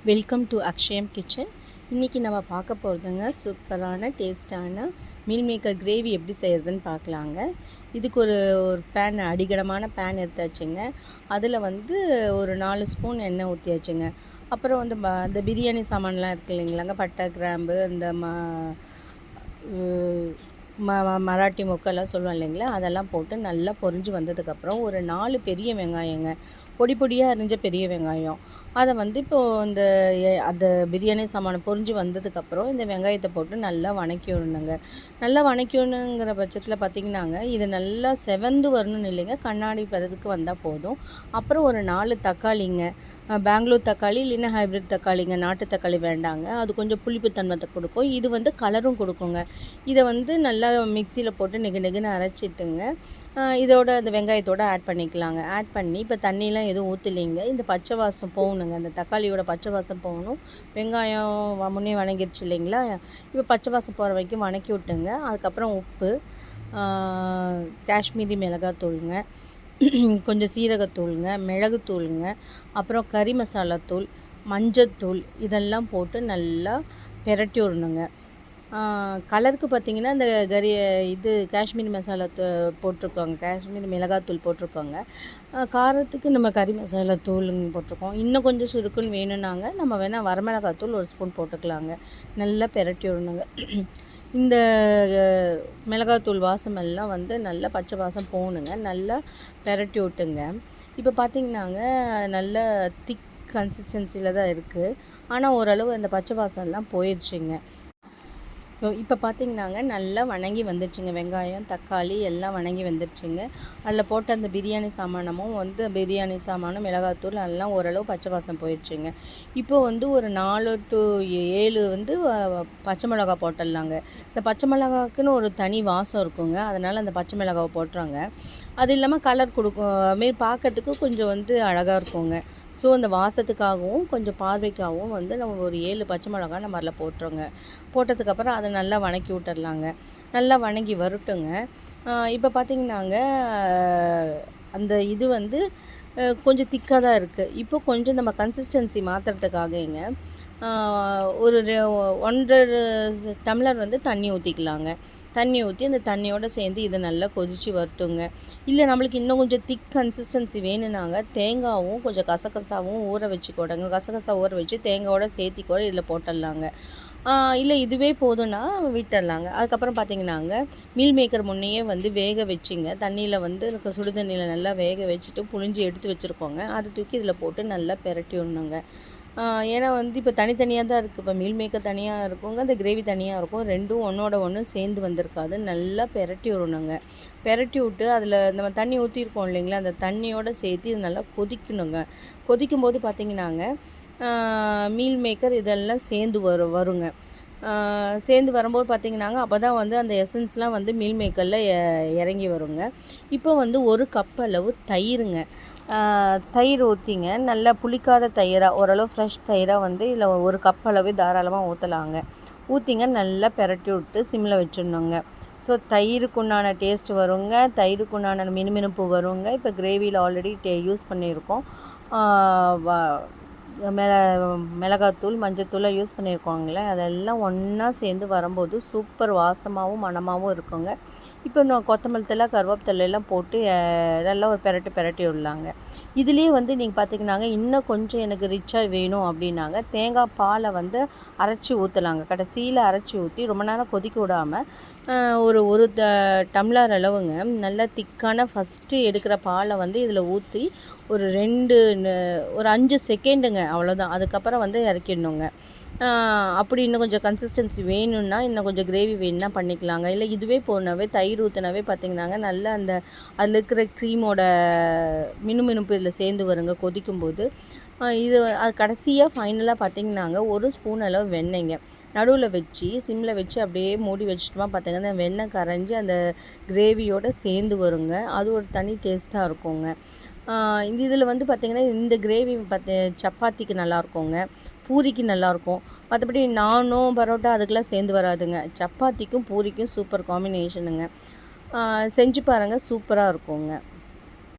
Welcome to Akshayam kitchen. இன்றைக்கி நம்ம பார்க்க போகிறதுங்க சூப்பரான டேஸ்டான மீல் மேக்கர் கிரேவி எப்படி செய்கிறதுன்னு பார்க்கலாங்க. இதுக்கு ஒரு பேன், அடிகனமான பேன் எடுத்தாச்சுங்க. அதில் வந்து ஒரு 4 ஸ்பூன் எண்ணெய் ஊற்றியாச்சுங்க. அப்புறம் வந்து இந்த பிரியாணி சாமான்லாம் இருக்குது இல்லைங்களாங்க, பட்டை கிராம்பு, இந்த மராட்டி மொக்கெல்லாம் சொல்லுவோம் இல்லைங்களா, அதெல்லாம் போட்டு நல்லா பொரிஞ்சு வந்ததுக்கப்புறம் ஒரு 4 பெரிய வெங்காயங்க, பொடி பொடியாக அரிஞ்ச பெரிய வெங்காயம், அதை வந்து இப்போது அந்த பிரியாணி சாமானை பொரிஞ்சு வந்ததுக்கப்புறம் இந்த வெங்காயத்தை போட்டு நல்லா வணக்கி விடணுங்க. நல்லா வணக்கி விடணுங்கிற பட்சத்தில் பார்த்திங்கன்னாங்க, இது நல்லா செவந்து வரணும்னு இல்லைங்க, கண்ணாடி பதத்துக்கு வந்தால் போதும். அப்புறம் ஒரு 4 தக்காளிங்க, பெங்களூர் தக்காளி இல்லைன்னா ஹைப்ரிட் தக்காளிங்க, நாட்டு தக்காளி வேண்டாங்க, அது கொஞ்சம் புளிப்பு தன்மத்தை கொடுக்கும், இது வந்து கலரும் கொடுக்குங்க. இதை வந்து நல்லா மிக்சியில் போட்டு நெகுன்னு அரைச்சிட்டுங்க, இதோட அந்த வெங்காயத்தோடு ஆட் பண்ணிக்கலாங்க. ஆட் பண்ணி இப்போ தண்ணியெலாம் எதுவும் ஊற்றலிங்க, இந்த பச்சை வாசம் போகணுங்க, அந்த தக்காளியோட பச்சை வாசம் போகணும். வெங்காயம் முன்னே வணங்கிடுச்சு இல்லைங்களா, இப்போ பச்சை வாசம் போகிற வரைக்கும் வணக்கி விட்டுங்க. அதுக்கப்புறம் உப்பு, காஷ்மீரி மிளகாத்தூளுங்க, கொஞ்சம் சீரகத்தூளுங்க, மிளகுத்தூளுங்க, அப்புறம் கறி மசாலாத்தூள், மஞ்சத்தூள், இதெல்லாம் போட்டு நல்லா பெரட்டி விடணுங்க. கலருக்கு பார்த்திங்கன்னா இந்த காஷ்மீரி மசாலா போட்டிருக்கோங்க, காஷ்மீரி மிளகாத்தூள் போட்டிருக்கோங்க. காரத்துக்கு நம்ம கறி மசாலா தூளுங்க போட்டிருக்கோம். இன்னும் கொஞ்சம் சுருக்குன்னு வேணும்னாங்க நம்ம வேணால் வரமிளகாத்தூள் 1 ஸ்பூன் போட்டுக்கலாங்க. நல்லா பெரட்டி விடணுங்க. இந்த மிளகாத்தூள் வாசமெல்லாம் வந்து நல்லா பச்சை வாசம் போகணுங்க. நல்லா பெரட்டி விட்டுங்க. இப்போ பார்த்திங்கன்னாங்க நல்ல திக் கன்சிஸ்டன்சியில் தான் இருக்குது, ஆனால் ஓரளவு அந்த பச்சை வாசம்லாம் போயிடுச்சுங்க. இப்போ பார்த்திங்கன்னாங்க நல்லா வணங்கி வந்துடுச்சுங்க, வெங்காயம் தக்காளி எல்லாம் வணங்கி வந்துடுச்சுங்க. அதில் போட்ட அந்த பிரியாணி சாமானமும் வந்து பிரியாணி சாமானும் மிளகாத்தூள் எல்லாம் ஓரளவு பச்சை வாசம் போயிடுச்சுங்க. இப்போது வந்து ஒரு 4 to 7 வந்து பச்சை மிளகா போட்டுடலாங்க. இந்த பச்சை மிளகாக்குன்னு ஒரு தனி வாசம் இருக்குங்க, அதனால் அந்த பச்சை மிளகாவை போட்டுறாங்க. அது இல்லாமல் கலர் கொடுக்கும், அதுமாரி பார்க்கறதுக்கு கொஞ்சம் வந்து அழகாக இருக்குங்க. ஸோ அந்த வாசத்துக்காகவும் கொஞ்சம் பார்வைக்காகவும் வந்து நம்ம ஒரு 7 பச்சை மிளகா நம்ம அதில் போட்டுருங்க. போட்டதுக்கப்புறம் அதை நல்லா வணக்கி விட்டுடலாங்க. நல்லா வணங்கி வரட்டுங்க. இப்போ பார்த்திங்கன்னாங்க அந்த இது வந்து கொஞ்சம் திக்காக தான் இருக்குது. இப்போ கொஞ்சம் நம்ம கன்சிஸ்டன்சி மாற்றுறதுக்காகங்க ஒரு 1.5 டம்ளர் வந்து தண்ணி ஊற்றிக்கலாங்க. தண்ணி ஊற்றி அந்த தண்ணியோடு சேர்ந்து இதை நல்லா கொதித்து வரட்டுங்க. இல்லை நம்மளுக்கு இன்னும் கொஞ்சம் திக் கன்சிஸ்டன்சி வேணும்னாங்க தேங்காவும் கொஞ்சம் கசகசாவும் ஊற வச்சுக்கோடங்க. கசகசா ஊற வச்சு தேங்காவோட சேர்த்தி கூட இதில் போட்டுடலாங்க. இல்லை இதுவே போதும்னா விட்டுடலாங்க. அதுக்கப்புறம் பார்த்திங்கன்னாங்க மீல் மேக்கர் முன்னையே வந்து வேக வச்சுங்க, தண்ணியில் வந்து சுடு தண்ணியில் நல்லா வேக வச்சுட்டு புழிஞ்சு எடுத்து வச்சுருக்கோங்க. அதை தூக்கி இதில் போட்டு நல்லா பெரட்டி விடணுங்க. ஏன்னா வந்து இப்போ தனித்தனியாக தான் இருக்குது. இப்போ மீல் மேக்கர் தனியாக இருக்குங்க, அந்த கிரேவி தனியாக இருக்கும், ரெண்டும் ஒன்றோட ஒன்று சேர்ந்து வந்திருக்காது. நல்லா பெரட்டி விடணுங்க. பெரட்டி விட்டு அதில் நம்ம தண்ணி ஊற்றிருக்கோம் இல்லைங்களா, அந்த தண்ணியோடு சேர்த்து இது நல்லா கொதிக்கணுங்க. கொதிக்கும்போது பார்த்திங்கன்னாங்க மீல் மேக்கர் இதெல்லாம் சேர்ந்து வருங்க. சேர்ந்து வரும்போது பார்த்திங்கன்னாங்க அப்போ தான் வந்து அந்த எசன்ஸ்லாம் வந்து மீல் மேக்கரில் இறங்கி வருங்க. இப்போ வந்து 1 கப் அளவு தயிருங்க, தயிர் ஊற்றிங்க, நல்லா புளிக்காத தயிராக, ஓரளவு ஃப்ரெஷ் தயிராக வந்து இதில் 1 கப் அளவு தாராளமாக ஊற்றலாங்க. ஊற்றிங்க நல்லா பெரட்டி விட்டு சிம்மில் வச்சிடணுங்க. ஸோ தயிருக்கு உண்டான டேஸ்ட் வருங்க, தயிருக்கு உண்டான மினுமினுப்பு வருங்க. இப்போ கிரேவியில் ஆல்ரெடி யூஸ் பண்ணியிருக்கோம், மிளகாத்தூள் மஞ்சத்தூளாக யூஸ் பண்ணியிருக்கோங்களே, அதெல்லாம் ஒன்றா சேர்ந்து வரும்போது சூப்பர் வாசமாகவும் மணமாகவும் இருக்குங்க. இப்போ நான் கொத்தமல்லி தழை கருவேப்பிலையெல்லாம் போட்டு நல்லா ஒரு பெரட்டி விடலாங்க. இதுலேயே வந்து நீங்கள் பார்த்திங்கன்னாங்க இன்னும் கொஞ்சம் எனக்கு ரிச்சாக வேணும் அப்படின்னாங்க தேங்காய் பாலை வந்து அரைச்சி ஊற்றலாங்க. கடைசியில் அரைச்சி ஊற்றி ரொம்ப நேரம் கொதிக்க விடாமல் ஒரு டம்ளர் அளவுங்க நல்லா திக்கான ஃபஸ்ட்டு எடுக்கிற பாலை வந்து இதில் ஊற்றி ஒரு 5 செகண்டுங்க, அவ்வளோதான். அதுக்கப்புறம் வந்து இறக்கிடணுங்க. அப்படி இன்னும் கொஞ்சம் கன்சிஸ்டன்சி வேணும்னா இன்னும் கொஞ்சம் கிரேவி வேணும்னா பண்ணிக்கலாங்க. இல்லை இதுவே போனாவே தயிர் ஊற்றினாவே பார்த்திங்கன்னாங்க நல்லா அந்த அதில் இருக்கிற க்ரீமோட மினுமினுப்பு இதில் சேர்ந்து வருங்க கொதிக்கும்போது. இது அது கடைசியாக ஃபைனலாக பார்த்திங்கன்னாங்க 1 ஸ்பூன் அளவு வெண்ணெய்ங்க நடுவில் வச்சு சிம்மில் வச்சு அப்படியே மூடி வச்சுட்டோமா பார்த்திங்கன்னா அந்த வெண்ணெய் கரைஞ்சி அந்த கிரேவியோடு சேர்ந்து வருங்க. அது ஒரு தனி டேஸ்ட்டாக இருக்குங்க. இந்த இதில் வந்து பார்த்திங்கன்னா இந்த கிரேவி சப்பாத்திக்கு நல்லாயிருக்குங்க, பூரிக்கு நல்லாயிருக்கும். மற்றபடி நானும் பரோட்டா அதுக்கெலாம் சேர்ந்து வராதுங்க. சப்பாத்திக்கும் பூரிக்கும் சூப்பர் காம்பினேஷனுங்க. செஞ்சு பாருங்கள், சூப்பராக இருக்குங்க.